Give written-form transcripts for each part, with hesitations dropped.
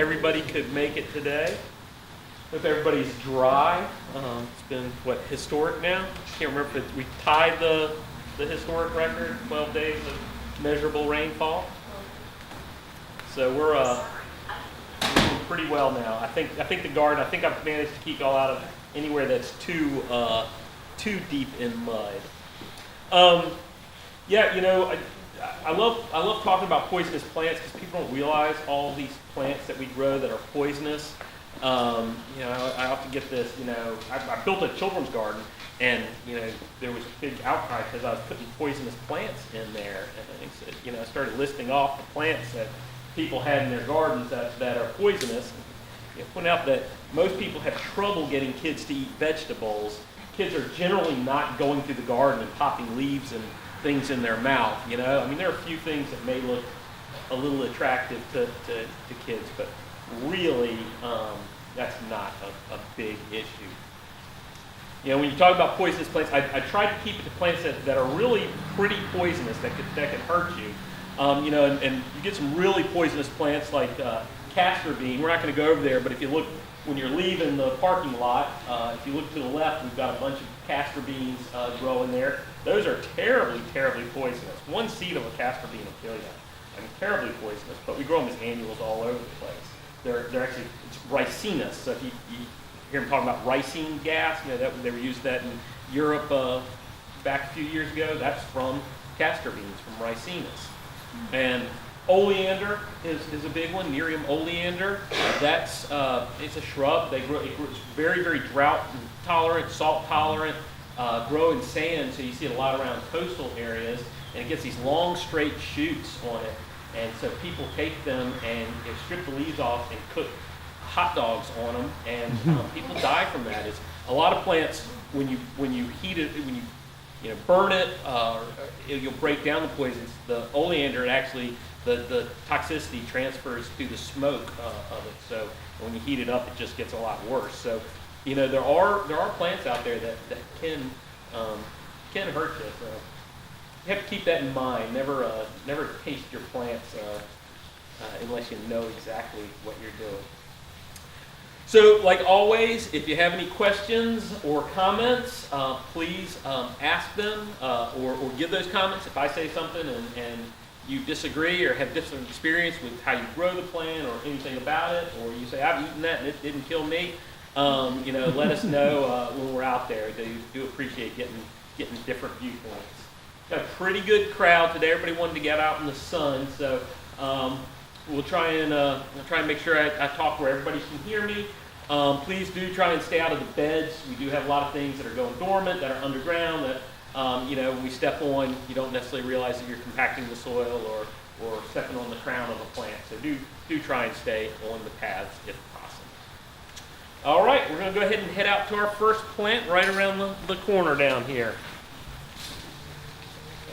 everybody could make it today. Hope everybody's dry. It's been, historic now? I can't remember if we tied the historic record, 12 days of measurable rainfall. So we're doing pretty well now. I think the garden, I've managed to keep y'all out of anywhere that's too deep in mud. I love talking about poisonous plants because people don't realize all these plants that we grow that are poisonous. I often get this, I built a children's garden and, there was a big outcry because I was putting poisonous plants in there. And I started listing off the plants that people had in their gardens that are poisonous. I point out that most people have trouble getting kids to eat vegetables. Kids are generally not going through the garden and popping leaves and things in their mouth, there are a few things that may look a little attractive to kids, but really that's not a big issue. When you talk about poisonous plants, I try to keep it to plants that are really pretty poisonous, that can hurt you. And you get some really poisonous plants like castor bean. We're not going to go over there, but if you look, when you're leaving the parking lot, if you look to the left, we've got a bunch of castor beans growing there. Those are terribly, terribly poisonous. One seed of a castor bean will kill you. Terribly poisonous, but we grow them as annuals all over the place. They're actually, it's ricinous. So if you hear them talking about ricine gas, they were used that in Europe back a few years ago. That's from castor beans, from ricinus. And oleander is a big one, Nerium oleander. That's it's a shrub. It grows very, very drought tolerant, salt tolerant, grow in sand, so you see it a lot around coastal areas, and it gets these long straight shoots on it. And so people take them and strip the leaves off and cook hot dogs on them, and people die from that. It's a lot of plants when you heat it, when you burn it, you'll break down the poisons. The oleander, the toxicity transfers through the smoke of it. So when you heat it up, it just gets a lot worse. So there are plants out there that can hurt you. So you have to keep that in mind. Never taste your plants unless you know exactly what you're doing. So, like always, if you have any questions or comments, please ask them or give those comments. If I say something and you disagree or have different experience with how you grow the plant or anything about it, or you say, I've eaten that and it didn't kill me, let us know when we're out there. They do appreciate getting different viewpoints. Got a pretty good crowd today. Everybody wanted to get out in the sun, so we'll try and make sure I talk where everybody can hear me. Please do try and stay out of the beds. We do have a lot of things that are going dormant, that are underground, that when we step on, you don't necessarily realize that you're compacting the soil or stepping on the crown of a plant. So do try and stay on the paths if possible. All right, we're going to go ahead and head out to our first plant right around the corner down here.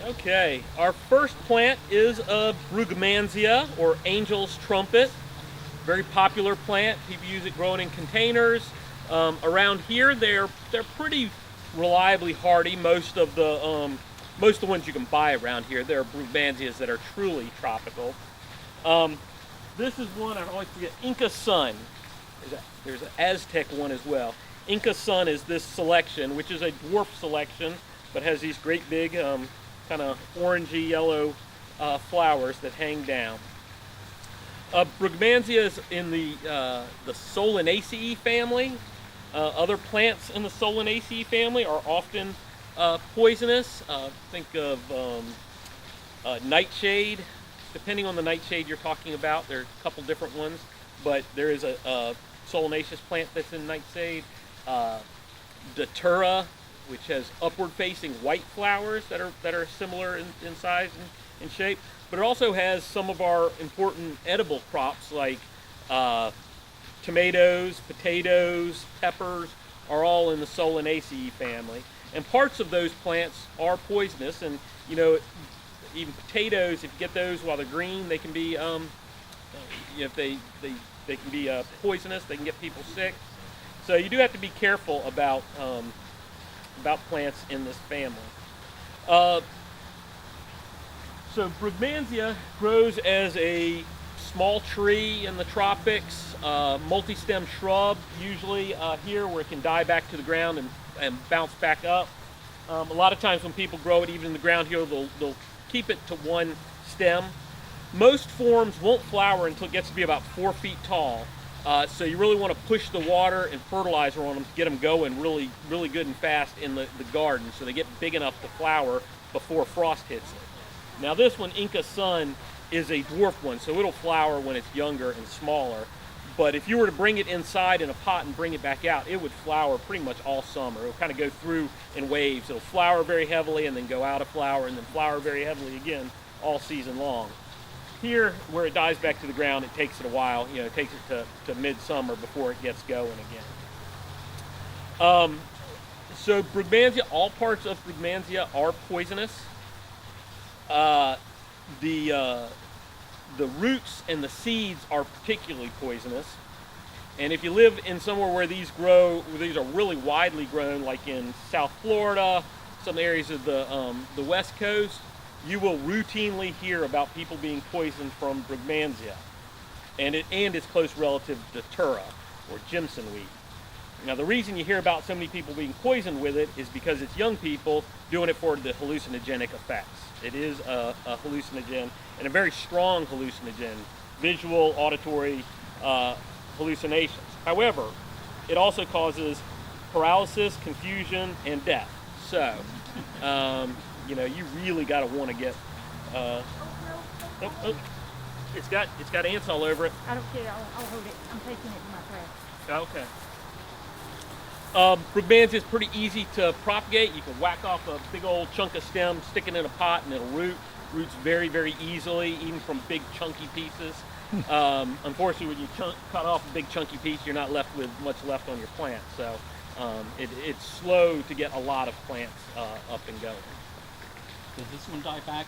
Okay, our first plant is a Brugmansia, or angel's trumpet. Very popular plant. People use it growing in containers. Around here, they're pretty reliably hardy. Most of the ones you can buy around here, there are Brugmansias that are truly tropical. This is one I always forget. Inca Sun. There's an Aztec one as well. Inca Sun is this selection, which is a dwarf selection, but has these great big kind of orangey yellow flowers that hang down. Brugmansia is in the Solanaceae family. Other plants in the Solanaceae family are often poisonous. Think of nightshade. Depending on the nightshade you're talking about, there are a couple different ones, but there is a solanaceous plant that's in nightshade. Datura, which has upward-facing white flowers that are similar in size and shape. But it also has some of our important edible crops like tomatoes, potatoes, peppers are all in the Solanaceae family. And parts of those plants are poisonous, and even potatoes, if you get those while they're green, they can be if they can be poisonous. They can get people sick. So you do have to be careful about plants in this family. So Brugmansia grows as a small tree in the tropics, multi-stem shrub usually here, where it can die back to the ground and bounce back up. A lot of times when people grow it even in the ground here, they'll keep it to one stem. Most forms won't flower until it gets to be about 4 feet tall. So you really want to push the water and fertilizer on them to get them going really, really good and fast in the garden, so they get big enough to flower before frost hits it. Now this one, Inca Sun, is a dwarf one, so it'll flower when it's younger and smaller. But if you were to bring it inside in a pot and bring it back out, it would flower pretty much all summer. It'll kind of go through in waves. It'll flower very heavily and then go out of flower and then flower very heavily again all season long. Here, where it dies back to the ground, it takes it a while. You know, it takes it to midsummer before it gets going again. So Brugmansia, all parts of Brugmansia are poisonous. The roots and the seeds are particularly poisonous. And if you live in somewhere where these grow, these are really widely grown, like in South Florida, some areas of the West Coast, you will routinely hear about people being poisoned from Brugmansia and its close relative Datura, or Jimson weed. Now the reason you hear about so many people being poisoned with it is because it's young people doing it for the hallucinogenic effects. It is a hallucinogen, and a very strong hallucinogen, visual, auditory hallucinations. However, it also causes paralysis, confusion, and death. So, you know, you really got to want to get. It's got ants all over it. I don't care. I'll hold it. I'm taking it in my trash. Okay. Brugmansia is pretty easy to propagate. You can whack off a big old chunk of stem, stick it in a pot, and it'll roots very, very easily, even from big chunky pieces. Unfortunately, when you cut off a big chunky piece, you're not left with much left on your plant. So it's slow to get a lot of plants up and going. Does this one die back?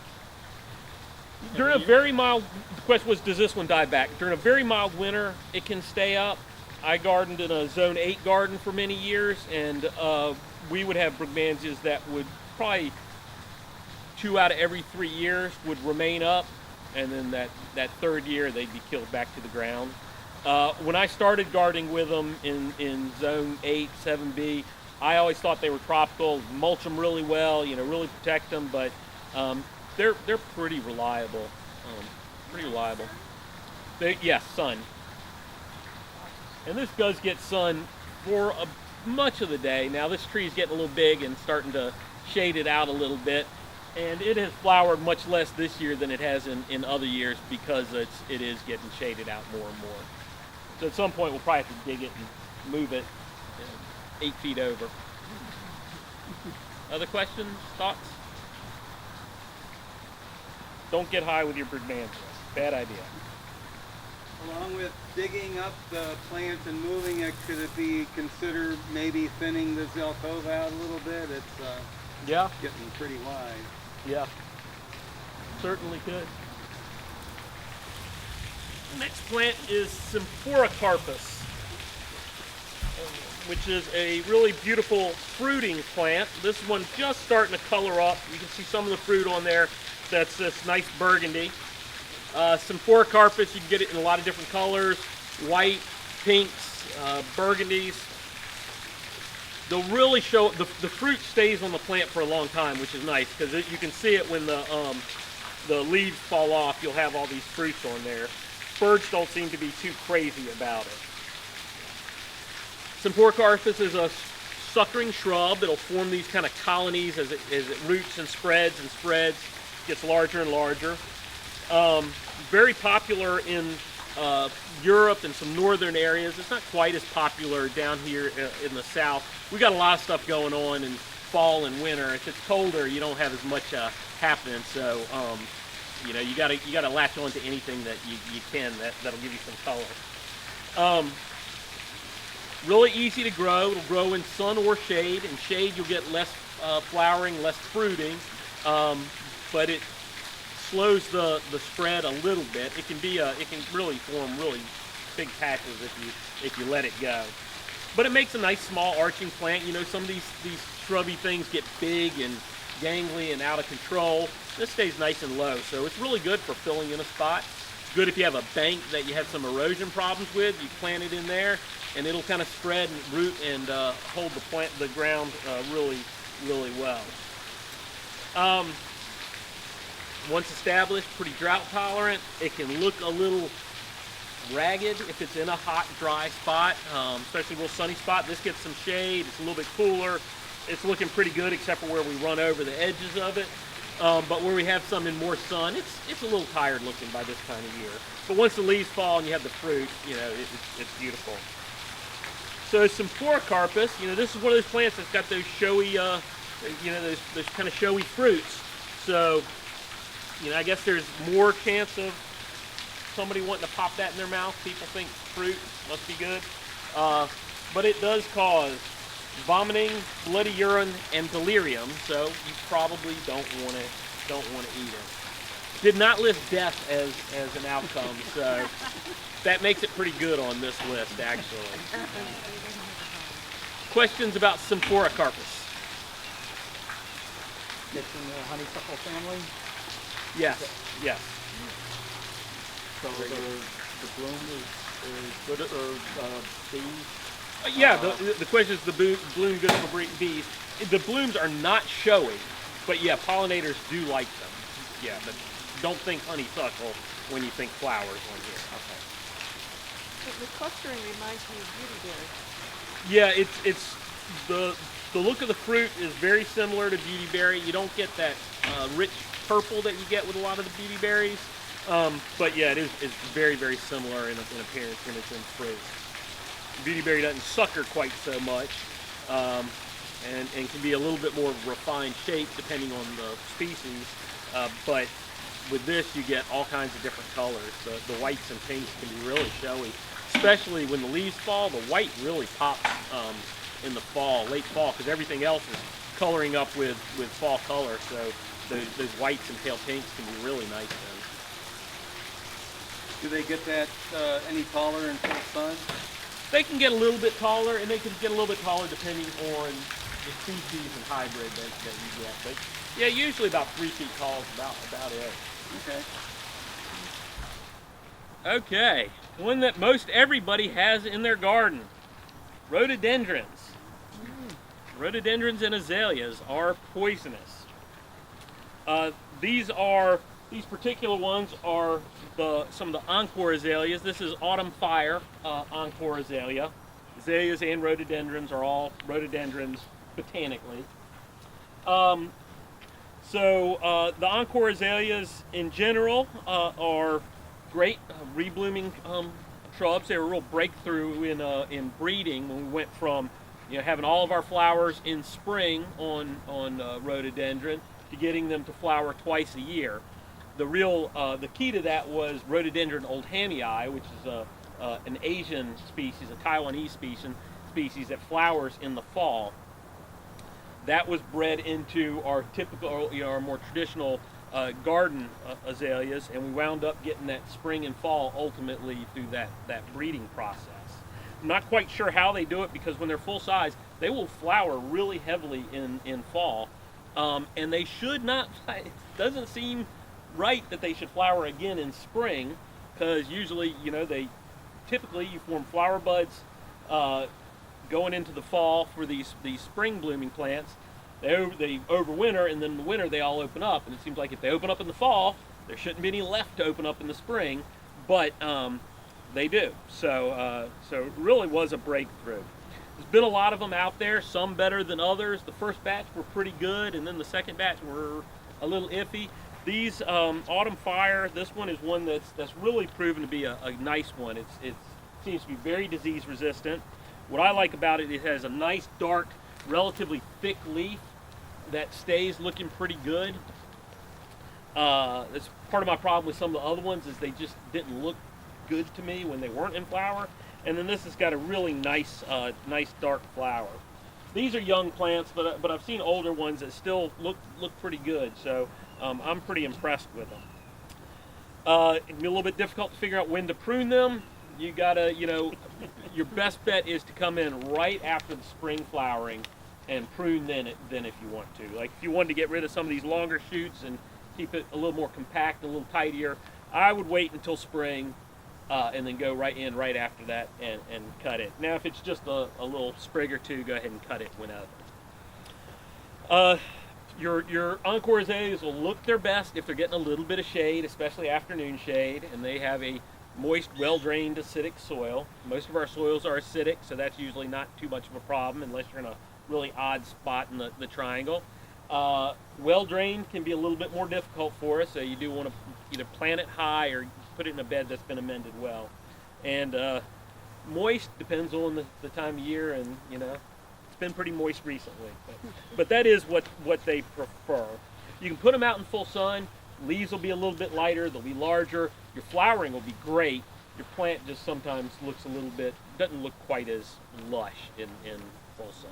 During a very mild, the question was, does this one die back? During a very mild winter, it can stay up. I gardened in a Zone 8 garden for many years, and we would have Brugmansias that would probably 2 out of every 3 years would remain up, and then that third year they'd be killed back to the ground. When I started gardening with them in Zone 8, 7B, I always thought they were tropical, mulch them really well, you know, really protect them, but they're pretty reliable. Yes, sun. And this does get sun for much of the day. Now this tree is getting a little big and starting to shade it out a little bit. And it has flowered much less this year than it has in other years because it is getting shaded out more and more. So at some point we'll probably have to dig it and move it 8 feet over. Other questions, thoughts? Don't get high with your Brugmansia. Bad idea. Along with digging up the plant and moving it, could it be considered maybe thinning the Zelkova out a little bit? It's getting pretty wide. Yeah, certainly could. The next plant is Symphoricarpos, which is a really beautiful fruiting plant. This one just starting to color up. You can see some of the fruit on there. That's this nice burgundy. Symphoricarpos, you can get it in a lot of different colors, white, pinks, burgundies. They'll really show, the fruit stays on the plant for a long time, which is nice, because you can see it when the leaves fall off. You'll have all these fruits on there. Birds don't seem to be too crazy about it. Symphoricarpos is a suckering shrub. It'll form these kind of colonies as it roots and spreads, gets larger and larger. Very popular in Europe and some northern areas. It's not quite as popular down here in the south. We got a lot of stuff going on in fall and winter. If it's colder, you don't have as much happening. So you know, you gotta latch on to anything that you can that'll give you some color. Really easy to grow. It'll grow in sun or shade. In shade, you'll get less flowering, less fruiting, but it slows the spread a little bit. It can really form really big patches if you let it go. But it makes a nice small arching plant. You know, some of these shrubby things get big and gangly and out of control. This stays nice and low, so it's really good for filling in a spot. good if you have a bank that you have some erosion problems with. You plant it in there, and it'll kind of spread and root and hold the ground really, really well. Once established, pretty drought tolerant. It can look a little ragged if it's in a hot, dry spot, especially a real sunny spot. This gets some shade. It's a little bit cooler. It's looking pretty good except for where we run over the edges of it. But where we have some in more sun, it's a little tired looking by this time of year. But once the leaves fall and you have the fruit, you know, it's beautiful. So Symphoricarpos, you know, this is one of those plants that's got those showy, you know, those kind of showy fruits. So, you know, I guess there's more chance of somebody wanting to pop that in their mouth. People think fruit must be good. But it does cause vomiting, bloody urine, and delirium, so you probably don't want to eat it. Did not list death as an outcome, so that makes it pretty good on this list, actually. Questions about Symphoricarpos? It's in the honeysuckle family? Yes, yes. So the bloom is good for bees? Yeah, the question is the bloom good for bees. The blooms are not showy, but yeah, pollinators do like them. Yeah, but don't think honeysuckle when you think flowers on here. Okay. The clustering reminds me of beautyberry. Yeah, it's the look of the fruit is very similar to beautyberry. You don't get that rich purple that you get with a lot of the beautyberries, but yeah, it's very, very similar in appearance when it's in fruit. Beautyberry doesn't sucker quite so much, and can be a little bit more refined shape depending on the species, but with this you get all kinds of different colors. The whites and pinks can be really showy, especially when the leaves fall. The white really pops in the fall, late fall, because everything else is coloring up with fall color, so those whites and pale pinks can be really nice then. Do they get that any taller in full sun? They can get a little bit taller, and they can get a little bit taller depending on the species and hybrid that you get. But yeah, usually about 3 feet tall is about it. Okay. Okay, one that most everybody has in their garden, rhododendrons. Rhododendrons and azaleas are poisonous. These particular ones are some of the encore azaleas. This is autumn fire encore azalea. Azaleas and rhododendrons are all rhododendrons botanically. The encore azaleas in general are great reblooming shrubs. They were a real breakthrough in breeding when we went from having all of our flowers in spring on rhododendron to getting them to flower twice a year. The key to that was Rhododendron oldhamii, which is an Asian species, a Taiwanese species that flowers in the fall. That was bred into our typical, our more traditional garden azaleas, and we wound up getting that spring and fall ultimately through that breeding process. I'm not quite sure how they do it, because when they're full size, they will flower really heavily in fall, and they should not. It doesn't seem right that they should flower again in spring, because usually, typically you form flower buds going into the fall for these spring blooming plants. They overwinter, and then in the winter they all open up, and it seems like if they open up in the fall, there shouldn't be any left to open up in the spring, but they do. So it really was a breakthrough. There's been a lot of them out there, some better than others. The first batch were pretty good, and then the second batch were a little iffy. These Autumn Fire, this one is one that's really proven to be a nice one. It seems to be very disease resistant. What I like about it, it has a nice, dark, relatively thick leaf that stays looking pretty good. That's part of my problem with some of the other ones, is they just didn't look good to me when they weren't in flower. And then this has got a really nice dark flower. These are young plants, but I've seen older ones that still look pretty good. So I'm pretty impressed with them. It can be a little bit difficult to figure out when to prune them. You gotta, your best bet is to come in right after the spring flowering and prune then if you want to. Like if you wanted to get rid of some of these longer shoots and keep it a little more compact, a little tidier, I would wait until spring and then go right in right after that and cut it. Now, if it's just a little sprig or two, go ahead and cut it whenever. Your encore azaleas will look their best if they're getting a little bit of shade, especially afternoon shade, and they have a moist, well-drained, acidic soil. Most of our soils are acidic, so that's usually not too much of a problem unless you're in a really odd spot in the triangle. Well-drained can be a little bit more difficult for us, so you do want to either plant it high or put it in a bed that's been amended well. And moist depends on the time of year, and it's been pretty moist recently. But that is what they prefer. You can put them out in full sun. Leaves will be a little bit lighter, they'll be larger. Your flowering will be great. Your plant just sometimes looks doesn't look quite as lush in full sun.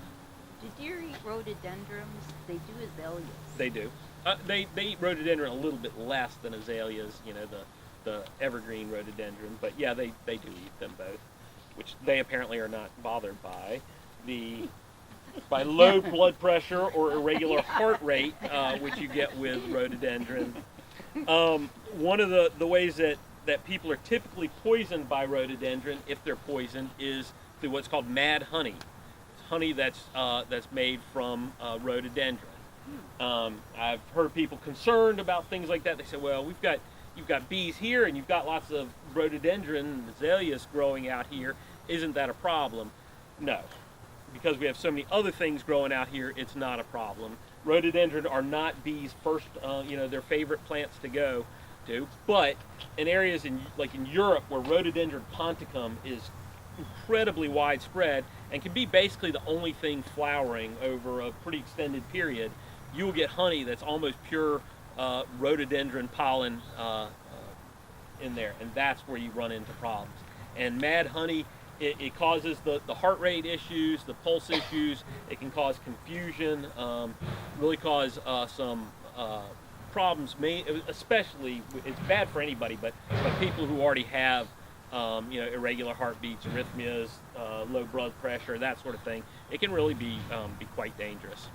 Do deer eat rhododendrons? They do azaleas. They do. They eat rhododendron a little bit less than azaleas, the evergreen rhododendron. But yeah, they do eat them both, which they apparently are not bothered by. By low blood pressure or irregular heart rate, which you get with rhododendron. One of the ways that people are typically poisoned by rhododendron, if they're poisoned, is through what's called mad honey. It's honey that's made from rhododendron. I've heard people concerned about things like that. They say, well, you've got bees here and you've got lots of rhododendron azaleas growing out here. Isn't that a problem? No. Because we have so many other things growing out here, it's not a problem. Rhododendron are not bees' first, their favorite plants to go to. But in areas like in Europe, where Rhododendron ponticum is incredibly widespread and can be basically the only thing flowering over a pretty extended period, you will get honey that's almost pure rhododendron pollen in there, and that's where you run into problems. And mad honey, it causes the heart rate issues, the pulse issues. It can cause confusion, really cause some problems. Especially, it's bad for anybody, but people who already have irregular heartbeats, arrhythmias, low blood pressure, that sort of thing. It can really be quite dangerous.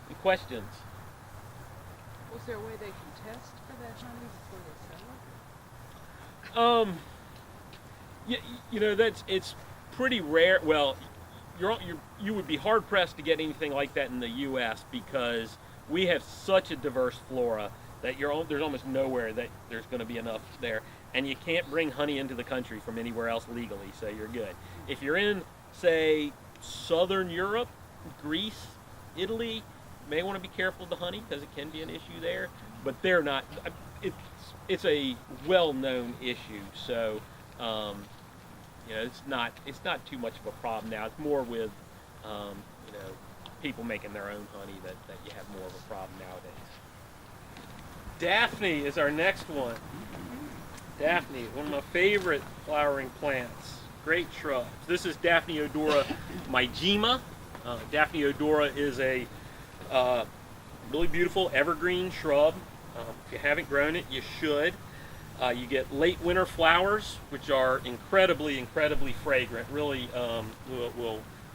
Any questions? Was there a way they can test for that honey before they sell it? It's pretty rare. Well, you would be hard pressed to get anything like that in the U.S. because we have such a diverse flora that there's almost nowhere that there's going to be enough there, and you can't bring honey into the country from anywhere else legally, so you're good. If you're in, say, Southern Europe, Greece, Italy, you may want to be careful of the honey because it can be an issue there, but they're not. It's a well-known issue, so. It's not too much of a problem now. It's more with, people making their own honey that you have more of a problem nowadays. Daphne is our next one. Daphne, one of my favorite flowering plants. Great shrubs. This is Daphne odora myjima. Daphne odora is a really beautiful evergreen shrub. If you haven't grown it, you should. You get late winter flowers, which are incredibly, incredibly fragrant. Really,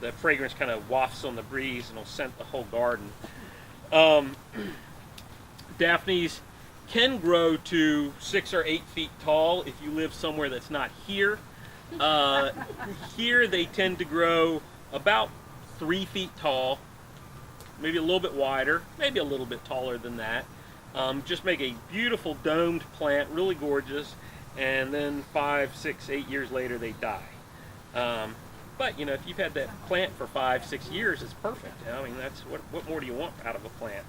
the fragrance kind of wafts on the breeze and will scent the whole garden. Daphnes can grow to 6 or 8 feet tall if you live somewhere that's not here. Here they tend to grow about 3 feet tall, maybe a little bit wider, maybe a little bit taller than that. Just make a beautiful domed plant, really gorgeous, and then 5, 6, 8 years later they die. But if you've had that plant for 5, 6 years, it's perfect. I mean, that's what more do you want out of a plant?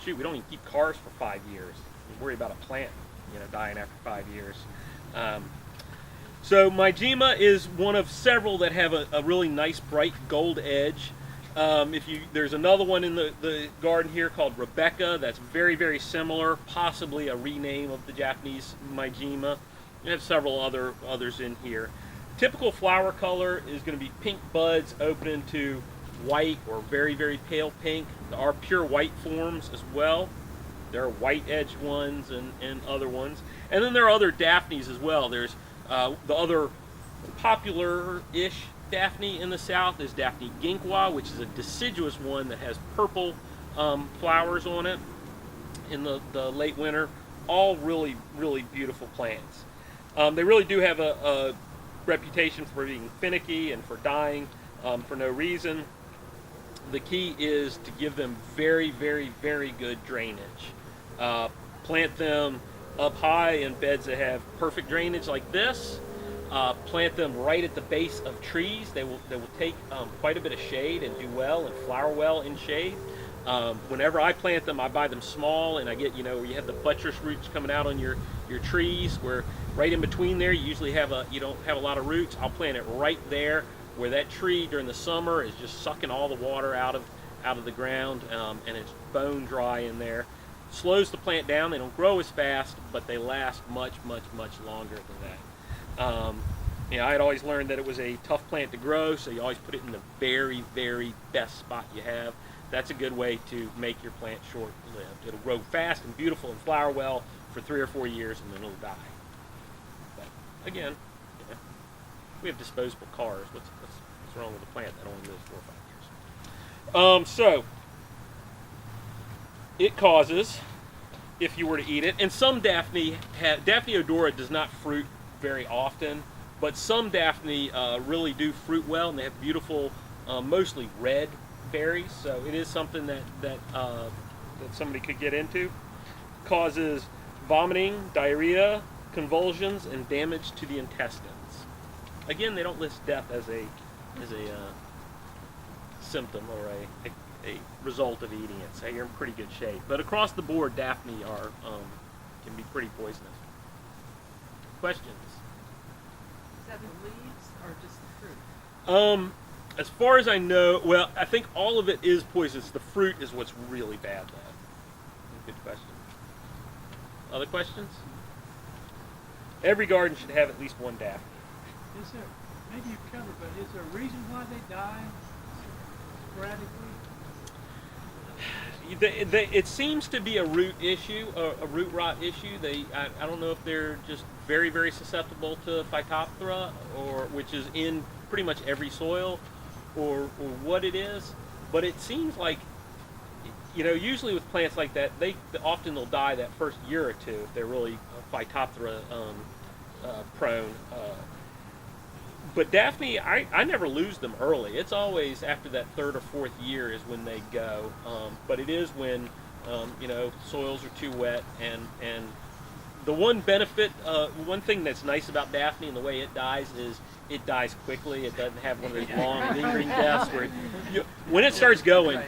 We don't even keep cars for 5 years. We worry about a plant, dying after 5 years. So myjima is one of several that have a really nice bright gold edge. There's another one in the garden here called Rebecca that's very, very similar, possibly a rename of the Japanese myjima. We have several others in here. Typical flower color is going to be pink buds open into white or very, very pale pink. There are pure white forms as well. There are white edged ones and other ones. And then there are other Daphnes as well. There's the other popular-ish Daphne in the south is Daphne ginkwa, which is a deciduous one that has purple flowers on it in the late winter all really, really beautiful plants. They really do have a reputation for being finicky and for dying for no reason. The key is to give them very, very, very good drainage. Plant them up high in beds that have perfect drainage like this. Plant them right at the base of trees. They will take quite a bit of shade and do well and flower well in shade. Whenever I plant them, I buy them small, and I get, you have the buttress roots coming out on your trees, where right in between there you usually you don't have a lot of roots. I'll plant it right there where that tree during the summer is just sucking all the water out of the ground, and it's bone dry in there. Slows the plant down. They don't grow as fast, but they last much, much, much longer than that. I had always learned that it was a tough plant to grow, so you always put it in the very, very best spot you have. That's a good way to make your plant short-lived. It'll grow fast and beautiful and flower well for 3 or 4 years, and then it'll die. But again, we have disposable cars. What's wrong with a plant that only lives 4 or 5 years? So it causes, if you were to eat it, and some Daphne odora does not fruit very often, but some Daphne really do fruit well, and they have beautiful, mostly red berries. So it is something that somebody could get into. Causes vomiting, diarrhea, convulsions, and damage to the intestines. Again, they don't list death as a symptom or a result of eating it, so you're in pretty good shape. But across the board, Daphne can be pretty poisonous. Questions? Is that the leaves or just the fruit? As far as I know, well, I think all of it is poisonous. The fruit is what's really bad, though. Good question. Other questions? Every garden should have at least one Daphne. Is there, maybe you've covered, but is there a reason why they die sporadically? It seems to be a root issue, a root rot issue. I don't know if they're just very, very susceptible to Phytophthora, which is in pretty much every soil, or what it is. But it seems like, usually with plants like that, they'll die that first year or two if they're really Phytophthora prone. But Daphne, I never lose them early. It's always after that 3rd or 4th year is when they go. But it is when, soils are too wet. And the one benefit, one thing that's nice about Daphne and the way it dies is it dies quickly. It doesn't have one of those long lingering deaths where when it starts going,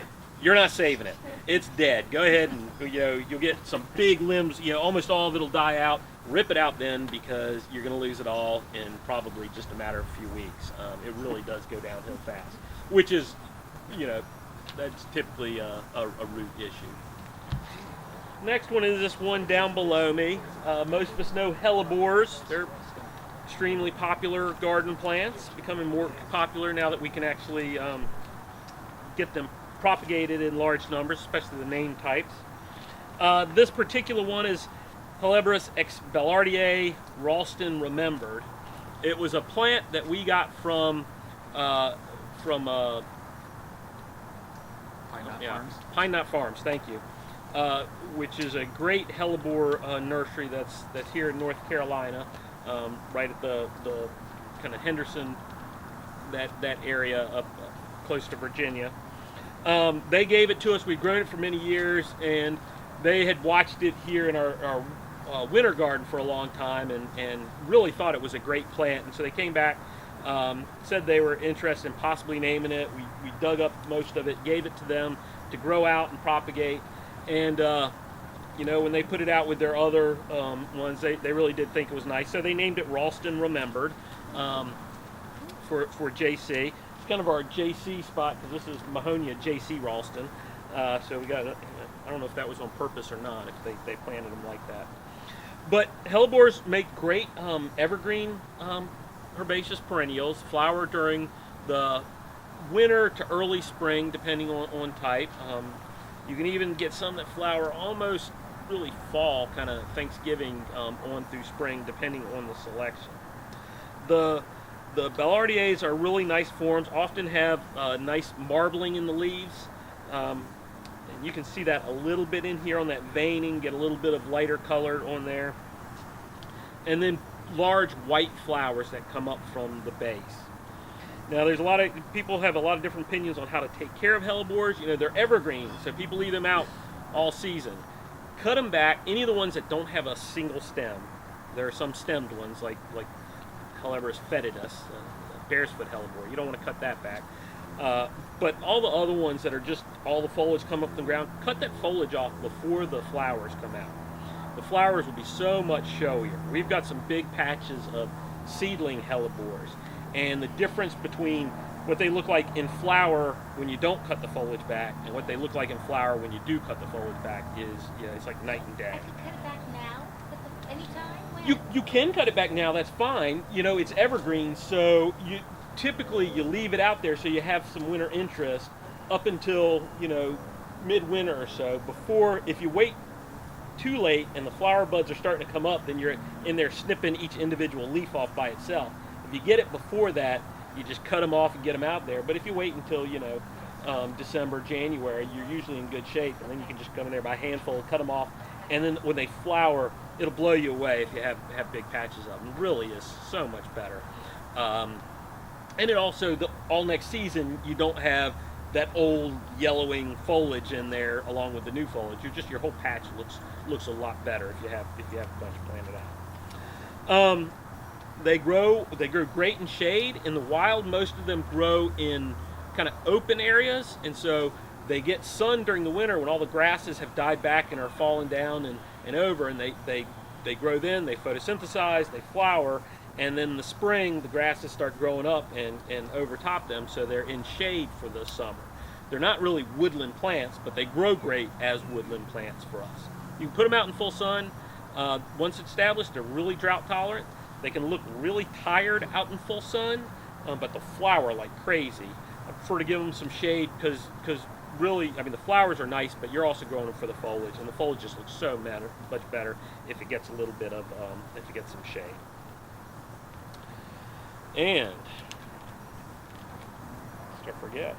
you're not saving it. It's dead. Go ahead and, you'll get some big limbs, almost all of it'll die out. Rip it out then, because you're going to lose it all in probably just a matter of a few weeks. It really does go downhill fast, which is, that's typically a root issue. Next one is this one down below me. Most of us know Hellebores. They're extremely popular garden plants, becoming more popular now that we can actually get them propagated in large numbers, especially the name types. This particular one is Hellebores ex Bellardier Ralston Remembered. It was a plant that we got from Pine Knot Farms. Thank you. Which is a great hellebore nursery that's here in North Carolina, right at the kind of Henderson, that area up close to Virginia. They gave it to us. We've grown it for many years, and they had watched it here in our winter garden for a long time, and really thought it was a great plant. And so they came back, said they were interested in possibly naming it. We dug up most of it, gave it to them to grow out and propagate. And when they put it out with their other ones, they really did think it was nice. So they named it Ralston Remembered for JC. It's kind of our JC spot, because this is Mahonia JC Ralston. So we got, I don't know if that was on purpose or not, if they planted them like that. But Hellebores make great evergreen herbaceous perennials, flower during the winter to early spring, depending on type. You can even get some that flower almost really fall, kind of Thanksgiving on through spring, depending on the selection. The Bellardiers are really nice forms, often have nice marbling in the leaves. And you can see that a little bit in here on that veining, get a little bit of lighter color on there. And then large white flowers that come up from the base. Now there's a lot of people have a lot of different opinions on how to take care of hellebores. You know, they're evergreen, so people leave them out all season. Cut them back. Any of the ones that don't have a single stem. There are some stemmed ones like Hellebores foetidus, bear's foot hellebore. You don't want to cut that back. But all the other ones that are just all the foliage come up from the ground, cut that foliage off before the flowers come out. The flowers will be so much showier. We've got some big patches of seedling hellebores, and the difference between what they look like in flower when you don't cut the foliage back and what they look like in flower when you do cut the foliage back is, you know, it's like night and day. I can cut it back now, anytime? You can cut it back now, that's fine. You know, it's evergreen, so typically you leave it out there so you have some winter interest up until, you know, midwinter or so. Before, if you wait too late and the flower buds are starting to come up, then you're in there snipping each individual leaf off by itself. If you get it before that, you just cut them off and get them out there. But if you wait until, you know, December, January, you're usually in good shape, and then you can just come in there by handful, cut them off, and then when they flower, it'll blow you away if you have big patches of them. It really is so much better. And it also, all next season, you don't have that old yellowing foliage in there along with the new foliage. Your whole patch looks a lot better if you have a bunch planted out. They grow great in shade. In the wild, most of them grow in kind of open areas, and so they get sun during the winter when all the grasses have died back and are falling down and over, and they grow then, they photosynthesize, they flower, and then in the spring the grasses start growing up and overtop them, so they're in shade for the summer. They're not really woodland plants, but they grow great as woodland plants for us. You can put them out in full sun. Once established, they're really drought tolerant. They can look really tired out in full sun, but they'll flower like crazy. I prefer to give them some shade because really, I mean, the flowers are nice, but you're also growing them for the foliage, and the foliage just looks so much better if it gets a little bit of, if it gets some shade. And, I forget,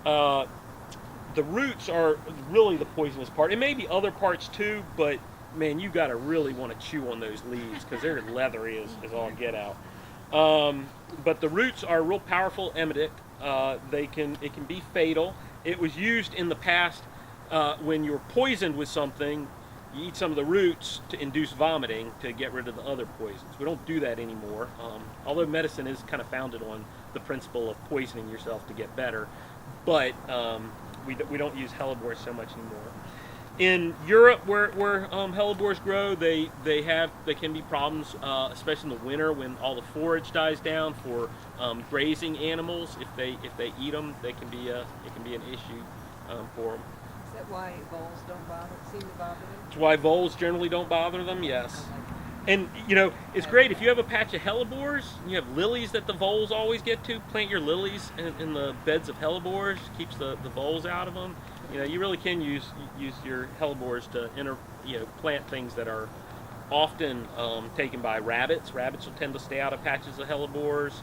the roots are really the poisonous part. It may be other parts too, but man, you gotta really want to chew on those leaves because they're leathery as all get out. But the roots are a real powerful emetic. It can be fatal. It was used in the past when you were poisoned with something. You eat some of the roots to induce vomiting to get rid of the other poisons. We don't do that anymore. Although medicine is kind of founded on the principle of poisoning yourself to get better, but we don't use hellebores so much anymore. In Europe, where hellebores grow, they can be problems, especially in the winter when all the forage dies down for grazing animals. If they eat them, it can be an issue for them. Is that why voles don't seem to bother them? That's why voles generally don't bother them. Yes. And, you know, it's great if you have a patch of hellebores, and you have lilies that the voles always get to, plant your lilies in the beds of hellebores, keeps the voles out of them. You know, you really can use your hellebores to plant things that are often taken by rabbits. Rabbits will tend to stay out of patches of hellebores,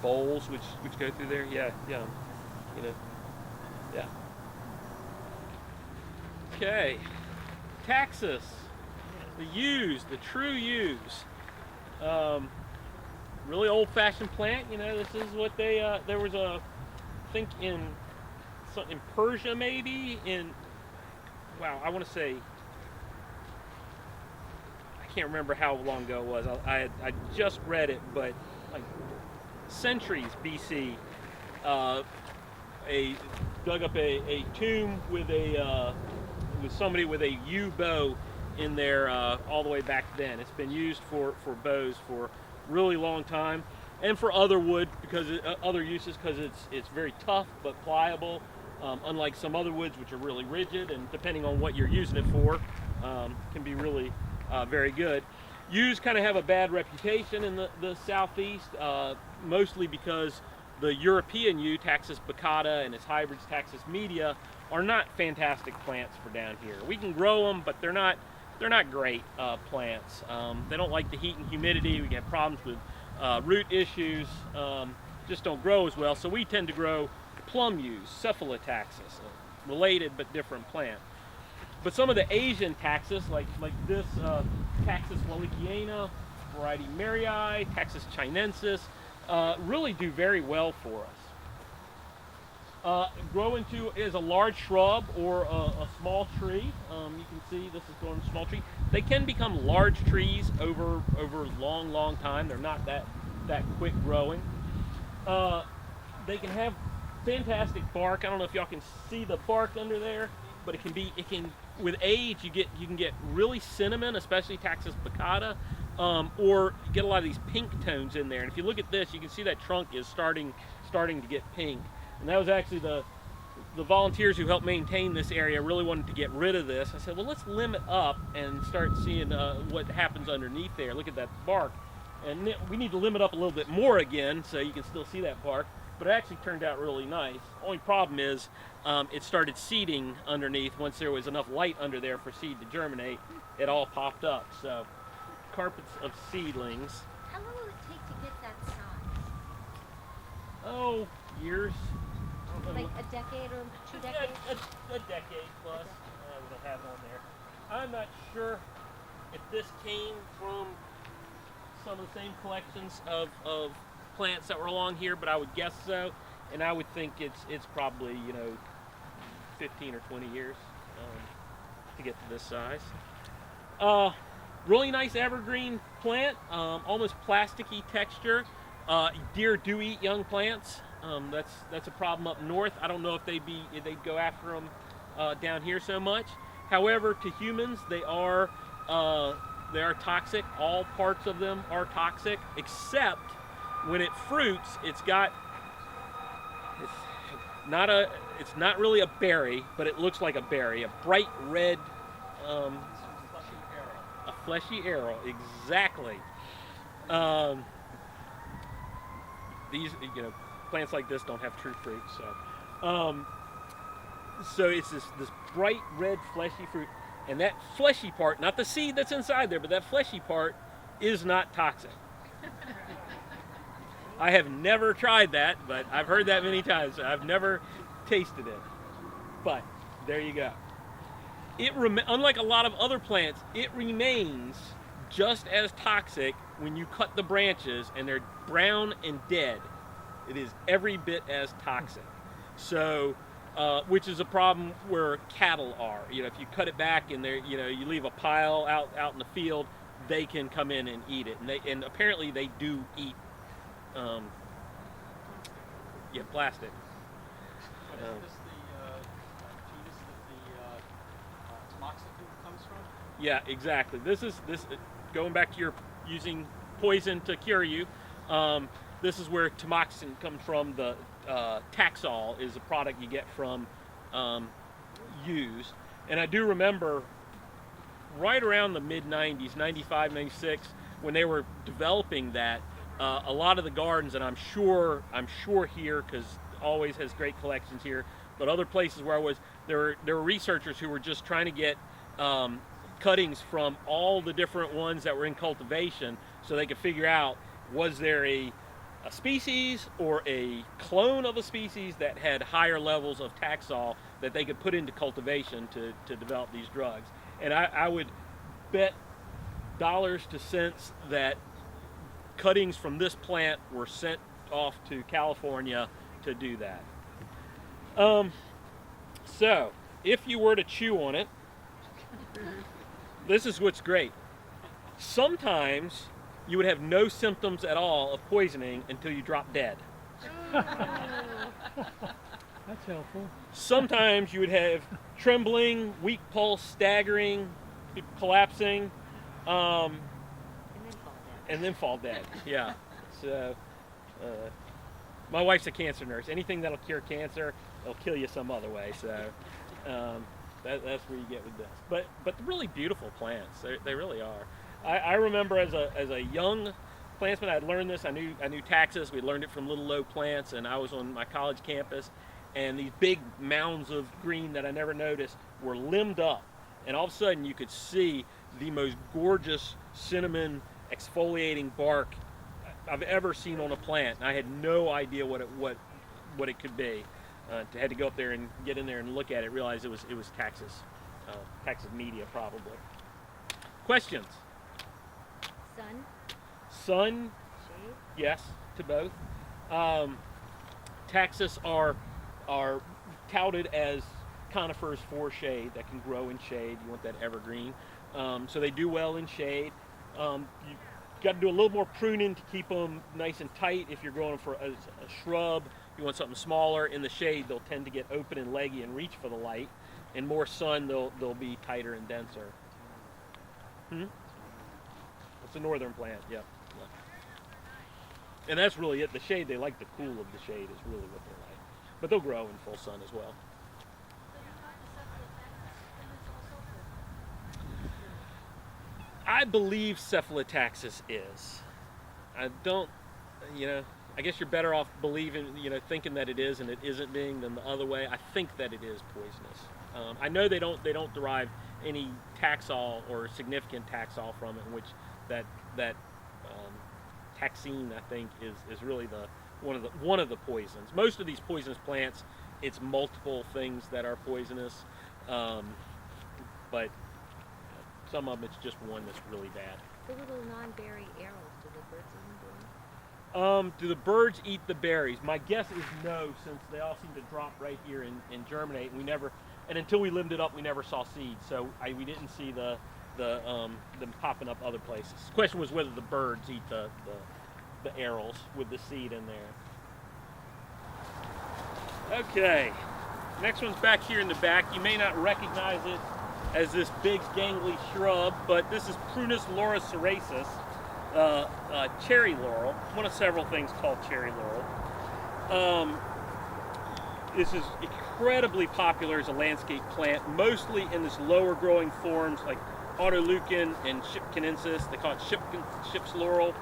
voles which go through there. Yeah. Okay, taxus. The true yews. Really old-fashioned plant. You know, this is what they. There was I think in Persia maybe. I want to say. I can't remember how long ago it was. I just read it, but like centuries BC, dug up a tomb with somebody with a yew bow in there all the way back then. It's been used for bows for a really long time, and for other wood other uses because it's very tough but pliable, unlike some other woods which are really rigid, and depending on what you're using it for, can be really very good. Yews kind of have a bad reputation in the southeast, mostly because the European yew, Taxus baccata, and its hybrids, Taxus media, are not fantastic plants for down here. We can grow them, but they're not great plants. They don't like the heat and humidity. We have problems with root issues. Just don't grow as well. So we tend to grow plum yews, Cephalotaxus, related but different plant. But some of the Asian taxus, like this Taxus wallichiana, variety Maryi, Taxus chinensis, really do very well for us. Grow into is a large shrub or a small tree. You can see this is growing a small tree. They can become large trees over long time. They're not that quick growing. They can have fantastic bark. I don't know if y'all can see the bark under there, but it can with age you can get really cinnamon, especially Taxus baccata, or get a lot of these pink tones in there. And if you look at this, you can see that trunk is starting to get pink. And that was actually the volunteers who helped maintain this area really wanted to get rid of this. I said, well, let's limit up and start seeing what happens underneath there. Look at that bark. And we need to limit up a little bit more again so you can still see that bark. But it actually turned out really nice. Only problem is it started seeding underneath. Once there was enough light under there for seed to germinate, it all popped up. So carpets of seedlings. How long will it take to get that size? Oh, years. Like a decade or 2 decades? A decade plus. We don't have it on there. I'm not sure if this came from some of the same collections of plants that were along here, but I would guess so. And I would think it's probably 15 or 20 years to get to this size. Really nice evergreen plant, almost plasticky texture. Deer do eat young plants. That's a problem up north. I don't know if they'd go after them down here so much. However, to humans, they are toxic. All parts of them are toxic, except when it fruits. It's not really a berry, but it looks like a berry. A bright red, a fleshy arrow, exactly. These, plants like this don't have true fruit, so it's this bright red fleshy fruit, and that fleshy part, not the seed that's inside there, but that fleshy part is not toxic. I have never tried that, but I've heard that many times. So I've never tasted it, but there you go. Unlike a lot of other plants, it remains just as toxic when you cut the branches and they're brown and dead. It is every bit as toxic. So, which is a problem where cattle are. If you cut it back and you leave a pile out in the field, they can come in and eat it. And apparently they do eat plastic. Is this the genus that the toxicity comes from? Yeah, exactly. This going back to your using poison to cure you. This is where tamoxifen comes from. The Taxol is a product you get from ewes. And I do remember right around the mid-90s, 95, 96, when they were developing that, a lot of the gardens, and I'm sure here, because always has great collections here, but other places where I was, there were researchers who were just trying to get cuttings from all the different ones that were in cultivation so they could figure out, was there a species or a clone of a species that had higher levels of Taxol that they could put into cultivation to develop these drugs. And I would bet dollars to cents that cuttings from this plant were sent off to California to do that. So, if you were to chew on it, this is what's great. Sometimes you would have no symptoms at all of poisoning until you drop dead. That's helpful. Sometimes you would have trembling, weak pulse, staggering, collapsing, and then fall dead. Yeah. So, my wife's a cancer nurse. Anything that'll cure cancer, it'll kill you some other way. So, that's where you get with this. But they're really beautiful plants. They really are. I remember as a young plantsman, I'd learned this. I knew taxus. We learned it from little low plants, and I was on my college campus, and these big mounds of green that I never noticed were limbed up, and all of a sudden you could see the most gorgeous cinnamon exfoliating bark I've ever seen on a plant. And I had no idea what it could be. Had to go up there and get in there and look at it. Realized it was taxus media probably. Questions? Sun, Sun, shade, yes, to both. Taxus are touted as conifers for shade that can grow in shade. You want that evergreen. So they do well in shade. You got to do a little more pruning to keep them nice and tight. If you're growing for a shrub, you want something smaller. In the shade, they'll tend to get open and leggy and reach for the light. In more sun, they'll be tighter and denser. It's a northern plant, yep. And that's really it. The shade, they like the cool of the shade is really what they like. But they'll grow in full sun as well. I believe Cephalotaxis is. I don't, I guess you're better off believing, thinking that it is and it isn't being than the other way. I think that it is poisonous. I know they don't derive any Taxol or significant Taxol from it, in which that taxine, I think, is really one of the poisons. Most of these poisonous plants, it's multiple things that are poisonous, but some of them it's just one that's really bad. the little non-berry arrows, do the birds eat them? Do the birds eat the berries? My guess is no, since they all seem to drop right here and germinate. And until we limbed it up, we never saw seeds. So we didn't see them popping up other places. The question was whether the birds eat the arrows with the seed in there. Okay, next one's back here in the back. You may not recognize it as this big gangly shrub, but this is Prunus lauriceraceus, cherry laurel, one of several things called cherry laurel. This is incredibly popular as a landscape plant, mostly in this lower growing forms like autoleucon and shipkinensis. They call it skips laurel.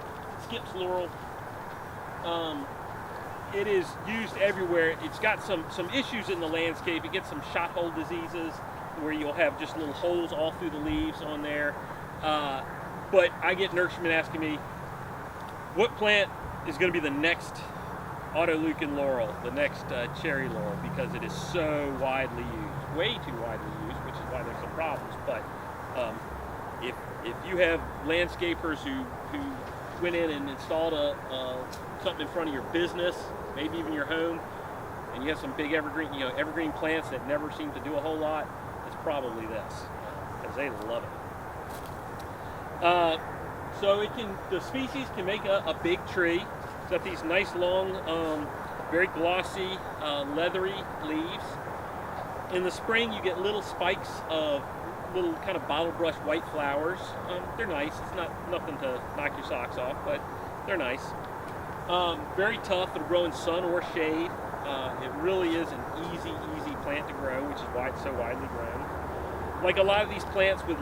It is used everywhere. It's got some issues in the landscape. It gets some shot hole diseases where you'll have just little holes all through the leaves on there. But I get nurserymen asking me, what plant is going to be the next autoleucon laurel, the next cherry laurel, because it is so widely used, way too widely used, which is why there's some problems. But if you have landscapers who went in and installed something in front of your business, maybe even your home, and you have some big evergreen plants that never seem to do a whole lot, it's probably this, because they love it. So the species can make a big tree. It's got these nice long, very glossy, leathery leaves. In the spring, you get little spikes of little kind of bottle brush white flowers. They're nice. It's nothing to knock your socks off, but they're nice. Very tough. It'll grow in sun or shade. It really is an easy plant to grow, which is why it's so widely grown. Like a lot of these plants with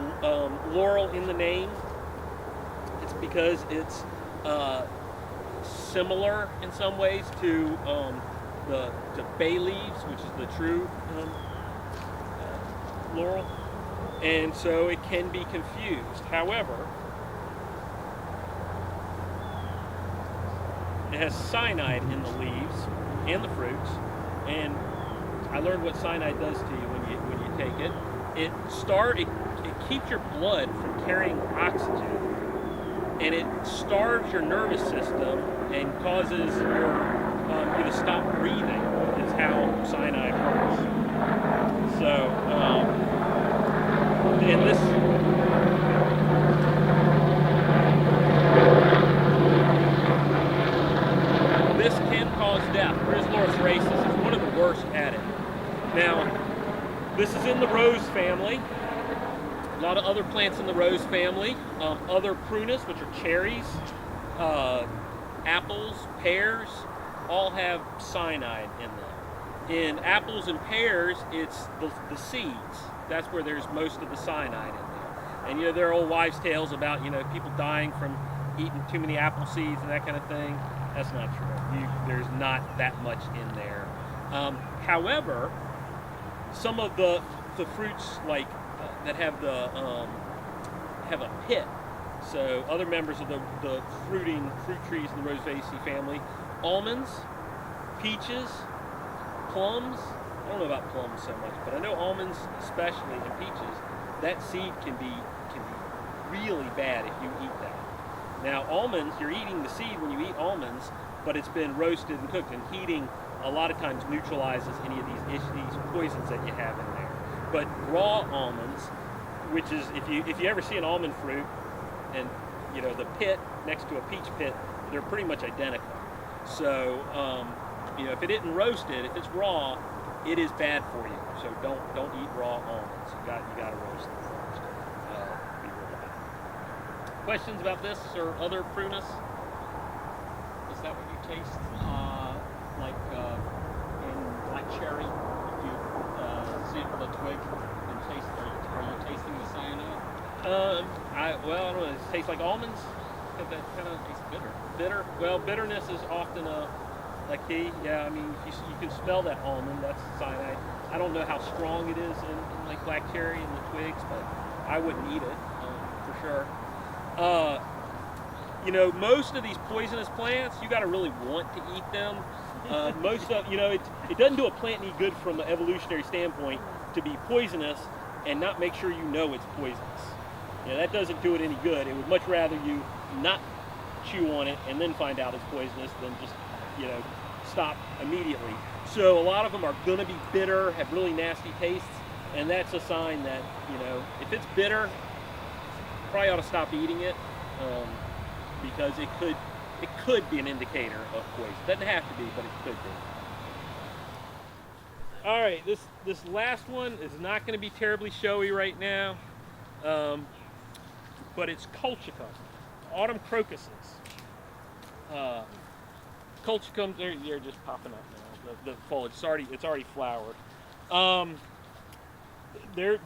laurel in the name, it's because it's similar in some ways to the bay leaves, which is the true laurel, and so it can be confused. However, it has cyanide in the leaves and the fruits, and I learned what cyanide does to you when you take it. It keeps your blood from carrying oxygen, and it starves your nervous system and causes you to stop breathing. Is how cyanide works. So, and this. This can cause death. Prunus lauriceraceus is one of the worst at it. Now, this is in the rose family. A lot of other plants in the rose family. Other Prunus, which are cherries, apples, pears, all have cyanide in them. In apples and pears, it's the seeds. That's where there's most of the cyanide in there. And there are old wives' tales about people dying from eating too many apple seeds and that kind of thing. That's not true. There's not that much in there. However, some of the fruits that have have a pit. So other members of the fruit trees in the Rosaceae family, almonds, peaches, plums, I don't know about plums so much, but I know almonds especially and peaches, that seed can be really bad if you eat that. Now almonds, you're eating the seed when you eat almonds, but it's been roasted and cooked, and heating a lot of times neutralizes any of these poisons that you have in there. But raw almonds, which is if you ever see an almond fruit and the pit next to a peach pit, they're pretty much identical. So if it isn't roasted, if it's raw, it is bad for you. So don't eat raw almonds. You got to roast them first. Be real about it. Questions about this or other Prunus? Is that what you taste in black cherry? If you sample a twig and taste, are you tasting the cyanide? I don't know. Does it taste like almonds? That kind of Tastes bitter. bitter. Well, bitterness is often a key. Yeah, I mean, if you can smell that almond, that's cyanide. I don't know how strong it is in like black cherry and the twigs, but I wouldn't eat it for sure. Most of these poisonous plants, you got to really want to eat them. Most of, it doesn't do a plant any good from an evolutionary standpoint to be poisonous and not make sure you know it's poisonous. That doesn't do it any good. It would much rather you not chew on it and then find out it's poisonous than just, stop immediately. So a lot of them are going to be bitter, have really nasty tastes, and that's a sign that, if it's bitter, probably ought to stop eating it, because it could be an indicator of poison. Doesn't have to be, but it could be. All right, this last one is not going to be terribly showy right now, but it's Colchicum, autumn crocuses. Colchicum, they're just popping up now. The foliage, it's already flowered.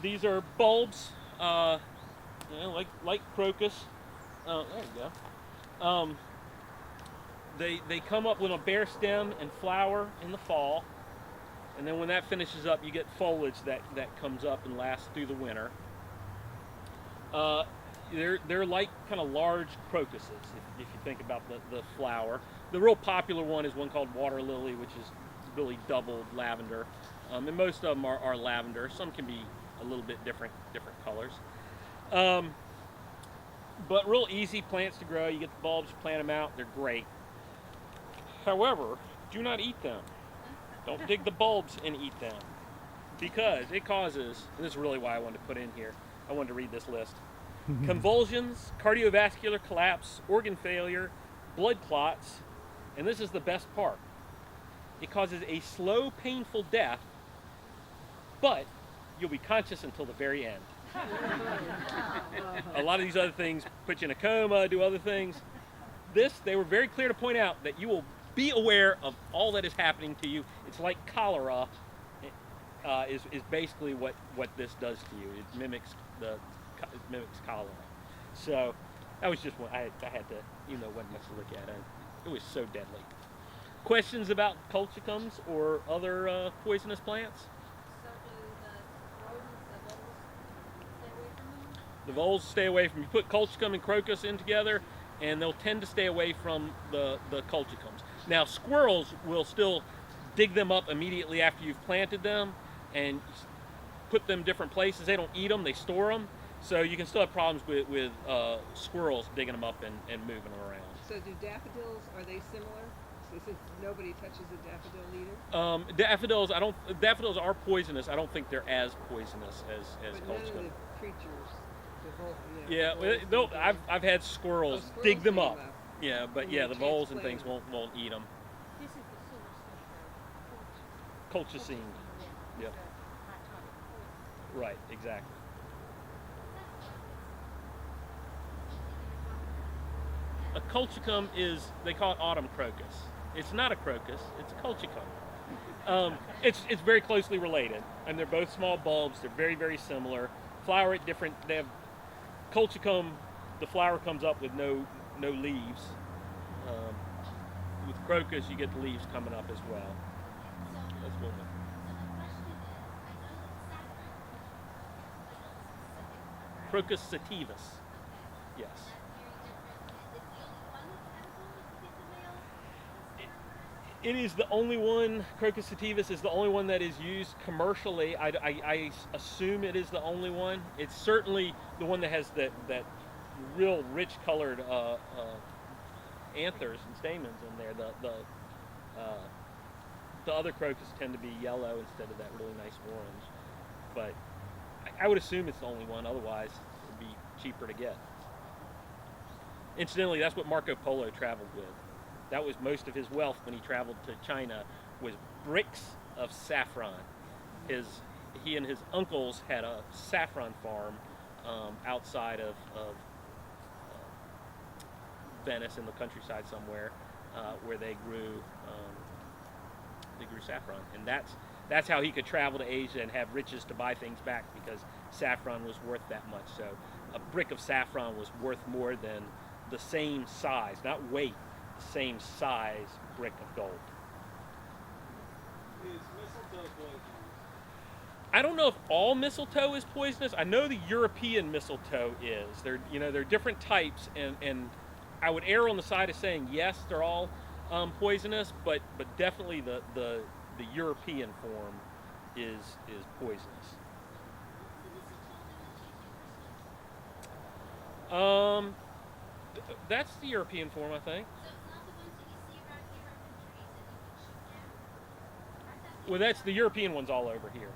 These are bulbs, like crocus. There you go. They come up with a bare stem and flower in the fall, and then when that finishes up, you get foliage that comes up and lasts through the winter. They're like kind of large crocuses if you think about the flower. The real popular one is one called water lily, which is really doubled lavender, and most of them are lavender. Some can be a little bit different colors. But real easy plants to grow. You get the bulbs, plant them out, they're great. However, do not eat them. Don't dig the bulbs and eat them, because it causes, and this is really why I wanted to put in here, I wanted to read this list: convulsions, cardiovascular collapse, organ failure, blood clots, and this is the best part. It causes a slow, painful death, but you'll be conscious until the very end. A lot of these other things put you in a coma, do other things. They were very clear to point out that you will be aware of all that is happening to you. It's like cholera is basically what this does to you. It mimics cholera. So that was just one I had to, wasn't much to look at. It was so deadly. Questions about colchicums or other poisonous plants? So do the rodents, the voles, stay away from them? The voles stay away from. You put colchicum and crocus in together, and they'll tend to stay away from the colchicums. Now squirrels will still dig them up immediately after you've planted them and put them different places. They don't eat them, they store them. So you can still have problems with squirrels digging them up and moving them around. So do daffodils, are they similar? So since nobody touches a daffodil either? Daffodils are poisonous. I don't think they're as poisonous as But colchicum. none of the creatures, the voles, Yeah, voles I've had squirrels squirrels dig them dig up. 'em up. Yeah, but And yeah, you the can't voles and explain things them. won't eat them. This is the silver Colchicine. Yeah. Yep. Right, exactly. A colchicum they call it autumn crocus. It's not a crocus, it's a colchicum. It's very closely related, and they're both small bulbs. They're very, very similar. Flower at different. They have colchicum. The flower comes up with no leaves. With crocus, you get the leaves coming up as well. That's one. Crocus sativus. Yes. It is the only one, Crocus sativus is the only one that is used commercially. I assume it is the only one. It's certainly the one that has that real rich colored anthers and stamens in there. The other crocus tend to be yellow instead of that really nice orange. But I would assume it's the only one, otherwise it would be cheaper to get. Incidentally, that's what Marco Polo traveled with. That was most of his wealth when he traveled to China, was bricks of saffron. He and his uncles had a saffron farm outside of Venice in the countryside somewhere, where they grew saffron, and that's how he could travel to Asia and have riches to buy things back, because saffron was worth that much. So a brick of saffron was worth more than the same size, not weight, the same size brick of gold. Is mistletoe poisonous? I don't know if all mistletoe is poisonous. I know the European mistletoe is. There are different types, and I would err on the side of saying yes, they're all poisonous, but definitely the European form is poisonous. That's the European form, I think. Well, that's the European ones all over here.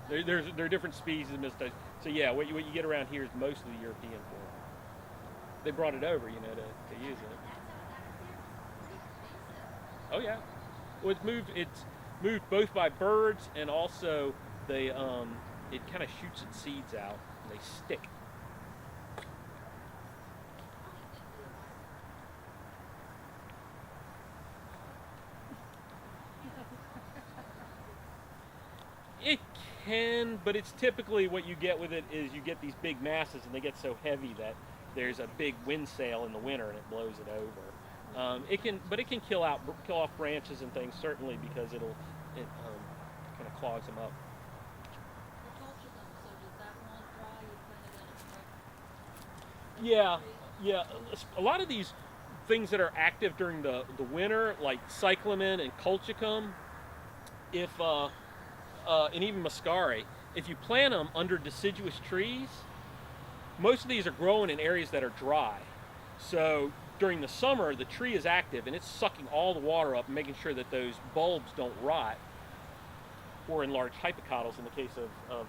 There are different species of mistletoe. So yeah, what you get around here is mostly the European form. They brought it over, to use it. Oh yeah. Well, it's moved both by birds, and also it kind of shoots its seeds out and they stick. It can, but it's typically what you get with it is you get these big masses, and they get so heavy that there's a big wind sail in the winter and it blows it over. It can kill off branches and things, certainly, because it kind of clogs them up. Yeah. A lot of these things that are active during the winter, like cyclamen and colchicum, and even muscari, if you plant them under deciduous trees, most of these are growing in areas that are dry. So during the summer, the tree is active and it's sucking all the water up and making sure that those bulbs don't rot or enlarge hypocotyls in the case of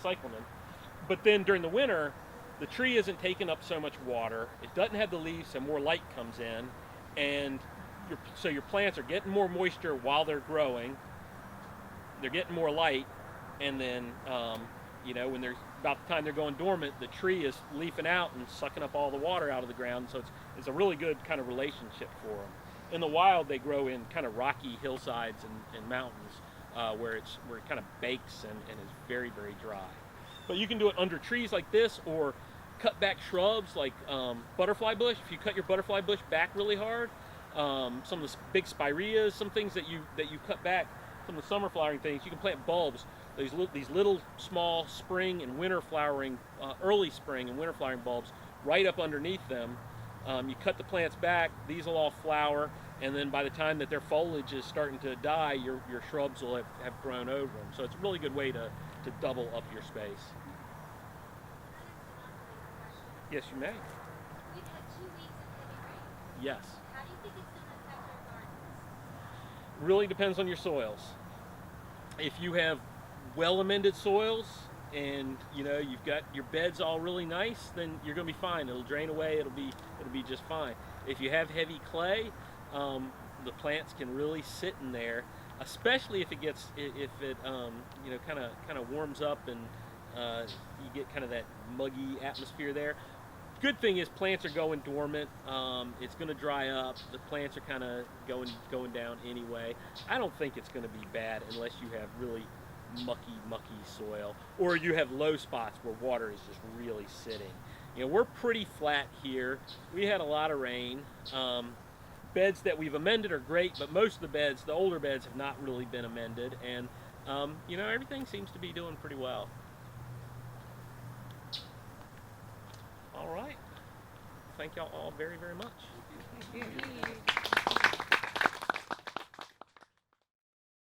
cyclamen. But then during the winter, the tree isn't taking up so much water, it doesn't have the leaves, so more light comes in, and your plants are getting more moisture while they're growing, they're getting more light, and then when they're about the time they're going dormant, the tree is leafing out and sucking up all the water out of the ground. So it's a really good kind of relationship for them. In the wild, they grow in kind of rocky hillsides and mountains where it kind of bakes and is very, very dry. But you can do it under trees like this, or cut back shrubs like butterfly bush. If you cut your butterfly bush back really hard, some of the big spireas, some things that you cut back from the summer flowering things, you can plant bulbs. These little small spring and winter flowering, early spring and winter flowering bulbs right up underneath them. You cut the plants back, these will all flower, and then by the time that their foliage is starting to die, your shrubs will have grown over them. So it's a really good way to double up your space. Yes, you may. We've had 2 weeks of heavy rain. Yes. How do you think it's going to affect our gardens? Really depends on your soils. If you have well-amended soils and you've got your beds all really nice, then you're going to be fine. It'll drain away. It'll be just fine. If you have heavy clay, the plants can really sit in there, especially if it kind of warms up and you get kind of that muggy atmosphere there. Good thing is plants are going dormant. It's going to dry up. The plants are kind of going down anyway. I don't think it's going to be bad unless you have really mucky soil, or you have low spots where water is just really sitting. We're pretty flat here. We had a lot of rain. Beds that we've amended are great, but most of the beds, the older beds, have not really been amended, and everything seems to be doing pretty well. All right. Thank y'all all very, very much.